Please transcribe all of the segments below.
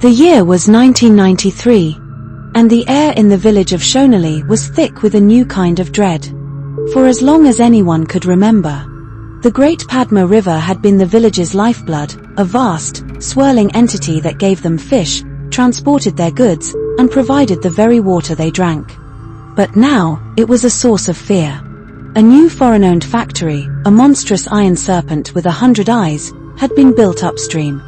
The year was 1993, and the air in the village of Shonali was thick with a new kind of dread. For as long as anyone could remember, the Great Padma River had been the village's lifeblood, a vast, swirling entity that gave them fish, transported their goods, and provided the very water they drank. But now, it was a source of fear. A new foreign-owned factory, a monstrous iron serpent with 100 eyes, had been built upstream.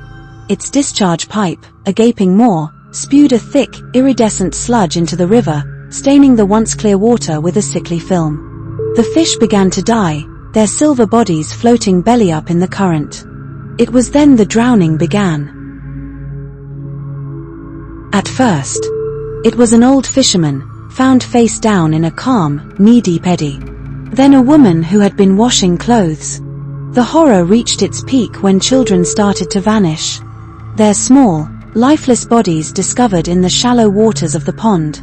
Its discharge pipe, a gaping maw, spewed a thick, iridescent sludge into the river, staining the once clear water with a sickly film. The fish began to die, their silver bodies floating belly up in the current. It was then the drowning began. At first, it was an old fisherman, found face down in a calm, knee-deep eddy. Then a woman who had been washing clothes. The horror reached its peak when children started to vanish. Their small, lifeless bodies discovered in the shallow waters of the pond.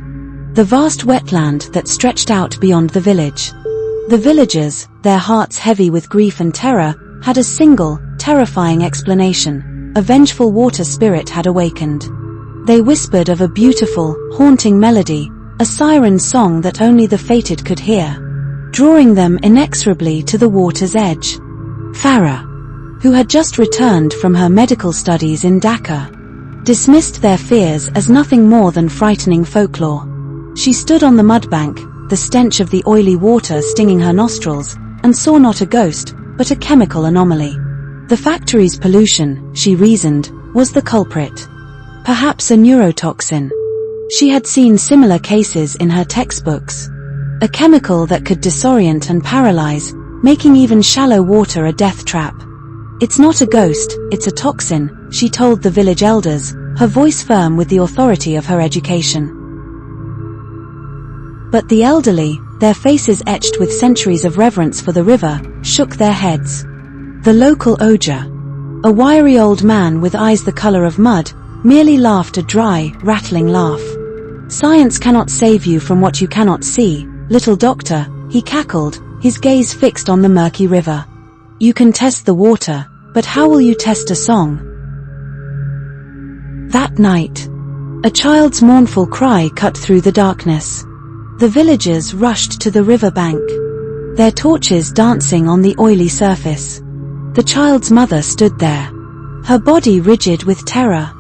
The vast wetland that stretched out beyond the village. The villagers, their hearts heavy with grief and terror, had a single, terrifying explanation. A vengeful water spirit had awakened. They whispered of a beautiful, haunting melody, a siren song that only the fated could hear, drawing them inexorably to the water's edge. Farah, who had just returned from her medical studies in Dhaka, dismissed their fears as nothing more than frightening folklore. She stood on the mudbank, the stench of the oily water stinging her nostrils, and saw not a ghost, but a chemical anomaly. The factory's pollution, she reasoned, was the culprit. Perhaps a neurotoxin. She had seen similar cases in her textbooks. A chemical that could disorient and paralyze, making even shallow water a death trap. It's not a ghost, it's a toxin, she told the village elders, her voice firm with the authority of her education. But the elderly, their faces etched with centuries of reverence for the river, shook their heads. The local Oja, a wiry old man with eyes the color of mud, merely laughed a dry, rattling laugh. Science cannot save you from what you cannot see, little doctor, he cackled, his gaze fixed on the murky river. You can test the water, but how will you test a song? That night, a child's mournful cry cut through the darkness. The villagers rushed to the river bank, their torches dancing on the oily surface. The child's mother stood there, her body rigid with terror,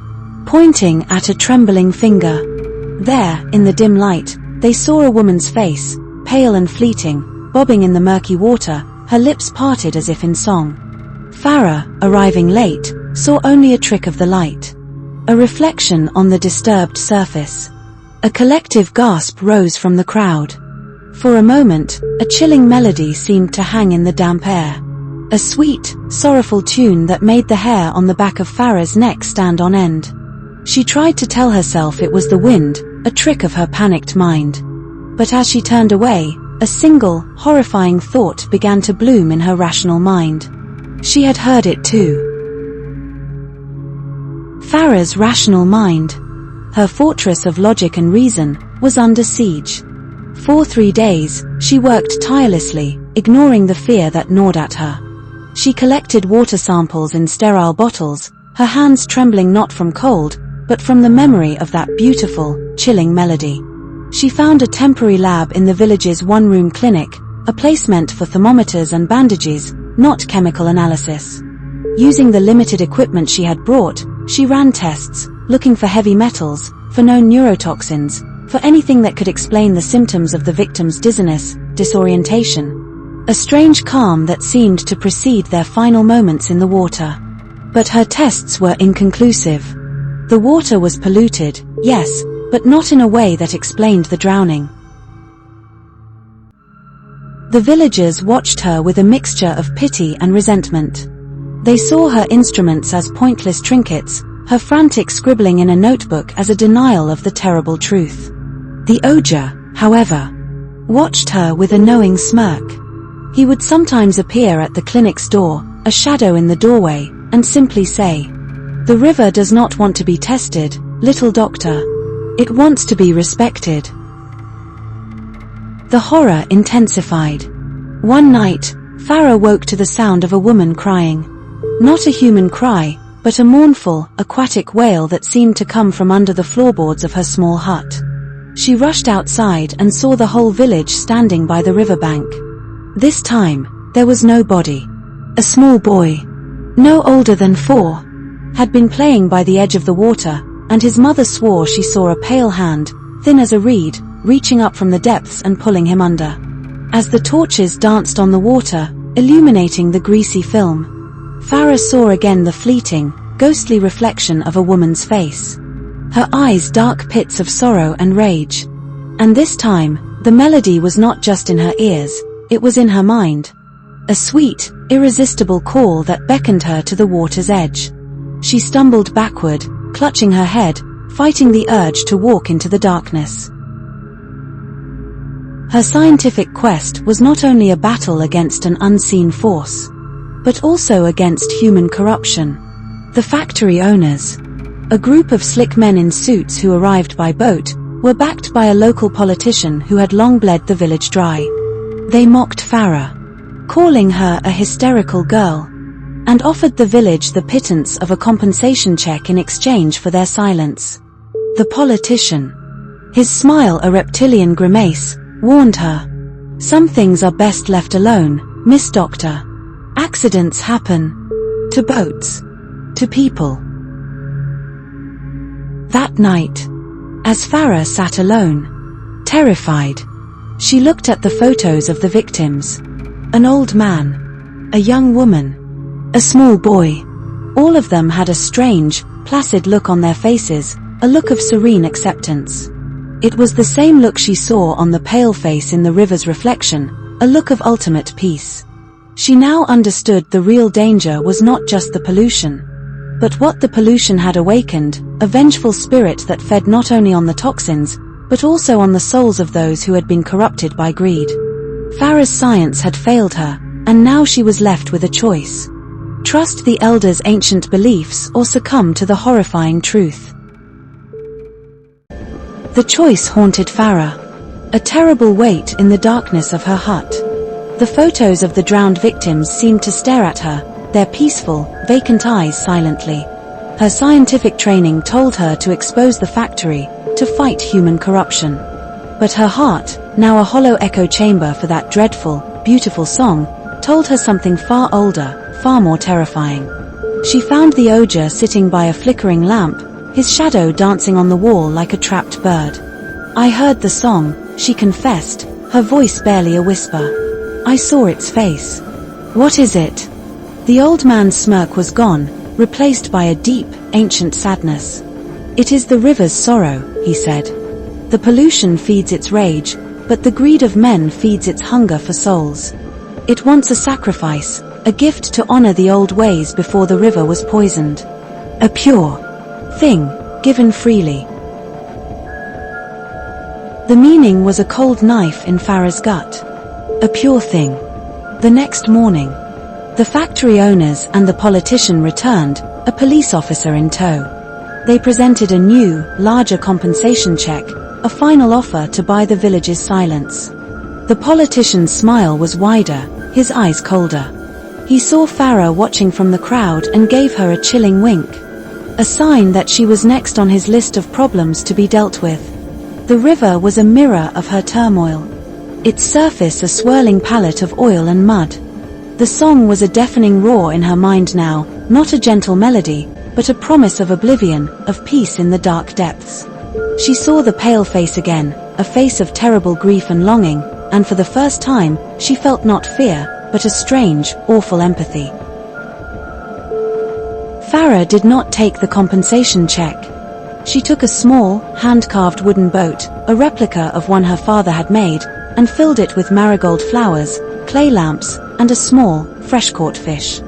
pointing at a trembling finger. There, in the dim light, they saw a woman's face, pale and fleeting, bobbing in the murky water, her lips parted as if in song. Farah, arriving late, saw only a trick of the light. A reflection on the disturbed surface. A collective gasp rose from the crowd. For a moment, a chilling melody seemed to hang in the damp air. A sweet, sorrowful tune that made the hair on the back of Farah's neck stand on end. She tried to tell herself it was the wind, a trick of her panicked mind. But as she turned away, a single, horrifying thought began to bloom in her rational mind. She had heard it too. Farah's rational mind, her fortress of logic and reason, was under siege. For 3 days, she worked tirelessly, ignoring the fear that gnawed at her. She collected water samples in sterile bottles, her hands trembling not from cold, but from the memory of that beautiful, chilling melody. She found a temporary lab in the village's one-room clinic, a place meant for thermometers and bandages, not chemical analysis. Using the limited equipment she had brought, she ran tests, looking for heavy metals, for known neurotoxins, for anything that could explain the symptoms of the victim's dizziness, disorientation. A strange calm that seemed to precede their final moments in the water. But her tests were inconclusive. The water was polluted, yes, but not in a way that explained the drowning. The villagers watched her with a mixture of pity and resentment. They saw her instruments as pointless trinkets, her frantic scribbling in a notebook as a denial of the terrible truth. The Oja, however, watched her with a knowing smirk. He would sometimes appear at the clinic's door, a shadow in the doorway, and simply say, "The river does not want to be tested, little doctor. It wants to be respected." The horror intensified. One night, Farah woke to the sound of a woman crying. Not a human cry, but a mournful, aquatic wail that seemed to come from under the floorboards of her small hut. She rushed outside and saw the whole village standing by the riverbank. This time, there was no body. A small boy, no older than 4, had been playing by the edge of the water, and his mother swore she saw a pale hand, thin as a reed, reaching up from the depths and pulling him under. As the torches danced on the water, illuminating the greasy film, Farah saw again the fleeting, ghostly reflection of a woman's face. Her eyes dark pits of sorrow and rage. And this time, the melody was not just in her ears, it was in her mind. A sweet, irresistible call that beckoned her to the water's edge. She stumbled backward, clutching her head, fighting the urge to walk into the darkness. Her scientific quest was not only a battle against an unseen force, but also against human corruption. The factory owners, a group of slick men in suits who arrived by boat, were backed by a local politician who had long bled the village dry. They mocked Farah, calling her a hysterical girl, and offered the village the pittance of a compensation check in exchange for their silence. The politician, his smile a reptilian grimace, warned her. "Some things are best left alone, Miss Doctor. Accidents happen. To boats. To people." That night, as Farah sat alone, terrified, she looked at the photos of the victims. An old man, a young woman, a small boy. All of them had a strange, placid look on their faces, a look of serene acceptance. It was the same look she saw on the pale face in the river's reflection, a look of ultimate peace. She now understood the real danger was not just the pollution, but what the pollution had awakened, a vengeful spirit that fed not only on the toxins, but also on the souls of those who had been corrupted by greed. Farah's science had failed her, and now she was left with a choice. Trust the elders' ancient beliefs or succumb to the horrifying truth. The choice haunted Farah, a terrible weight in the darkness of her hut. The photos of the drowned victims seemed to stare at her, their peaceful, vacant eyes silently. Her scientific training told her to expose the factory, to fight human corruption. But her heart, now a hollow echo chamber for that dreadful, beautiful song, told her something far older, far more terrifying. She found the ogre sitting by a flickering lamp, his shadow dancing on the wall like a trapped bird. "I heard the song," she confessed, her voice barely a whisper. "I saw its face." "What is it?" The old man's smirk was gone, replaced by a deep, ancient sadness. "It is the river's sorrow," he said. "The pollution feeds its rage, but the greed of men feeds its hunger for souls. It wants a sacrifice, a gift to honor the old ways before the river was poisoned. A pure thing, given freely." The meaning was a cold knife in Farah's gut. A pure thing. The next morning, the factory owners and the politician returned, a police officer in tow. They presented a new, larger compensation check, a final offer to buy the village's silence. The politician's smile was wider, his eyes colder. He saw Farah watching from the crowd and gave her a chilling wink. A sign that she was next on his list of problems to be dealt with. The river was a mirror of her turmoil. Its surface a swirling palette of oil and mud. The song was a deafening roar in her mind now, not a gentle melody, but a promise of oblivion, of peace in the dark depths. She saw the pale face again, a face of terrible grief and longing, and for the first time, she felt not fear, but a strange, awful empathy. Farah did not take the compensation check. She took a small, hand-carved wooden boat, a replica of one her father had made, and filled it with marigold flowers, clay lamps, and a small, fresh-caught fish.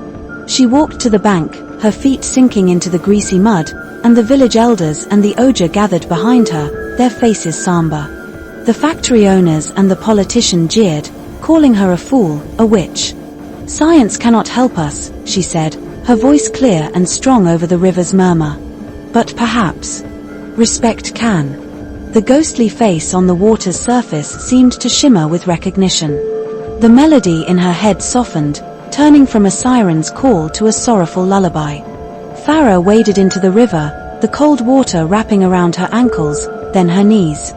She walked to the bank, her feet sinking into the greasy mud, and the village elders and the ogre gathered behind her, their faces somber. The factory owners and the politician jeered, calling her a fool, a witch. "Science cannot help us," she said, her voice clear and strong over the river's murmur. "But perhaps respect can." The ghostly face on the water's surface seemed to shimmer with recognition. The melody in her head softened, turning from a siren's call to a sorrowful lullaby. Farah waded into the river, the cold water wrapping around her ankles, then her knees.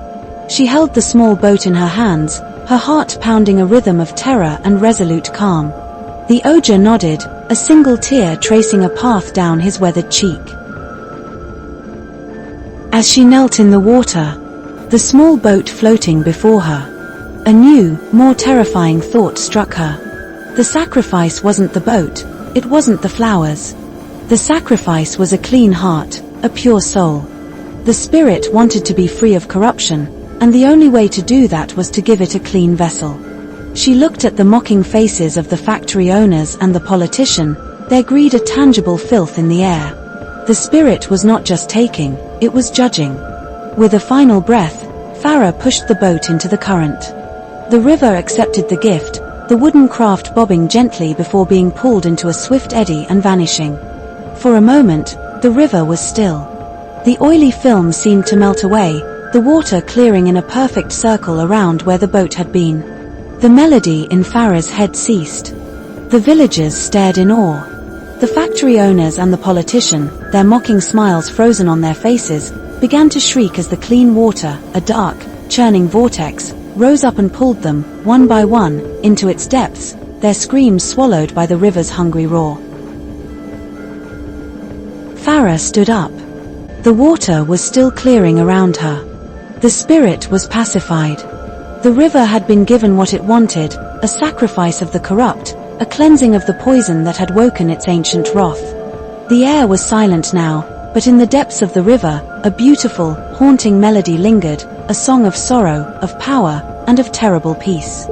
She held the small boat in her hands, her heart pounding a rhythm of terror and resolute calm. The Oja nodded, a single tear tracing a path down his weathered cheek. As she knelt in the water, the small boat floating before her, a new, more terrifying thought struck her. The sacrifice wasn't the boat, it wasn't the flowers. The sacrifice was a clean heart, a pure soul. The spirit wanted to be free of corruption, and the only way to do that was to give it a clean vessel. She looked at the mocking faces of the factory owners and the politician, their greed a tangible filth in the air. The spirit was not just taking, it was judging. With a final breath, Farah pushed the boat into the current. The river accepted the gift, the wooden craft bobbing gently before being pulled into a swift eddy and vanishing. For a moment, the river was still. The oily film seemed to melt away, the water clearing in a perfect circle around where the boat had been. The melody in Farah's head ceased. The villagers stared in awe. The factory owners and the politician, their mocking smiles frozen on their faces, began to shriek as the clean water, a dark, churning vortex, rose up and pulled them, one by one, into its depths, their screams swallowed by the river's hungry roar. Farah stood up. The water was still clearing around her. The spirit was pacified. The river had been given what it wanted, a sacrifice of the corrupt, a cleansing of the poison that had woken its ancient wrath. The air was silent now, but in the depths of the river, a beautiful, haunting melody lingered, a song of sorrow, of power, and of terrible peace.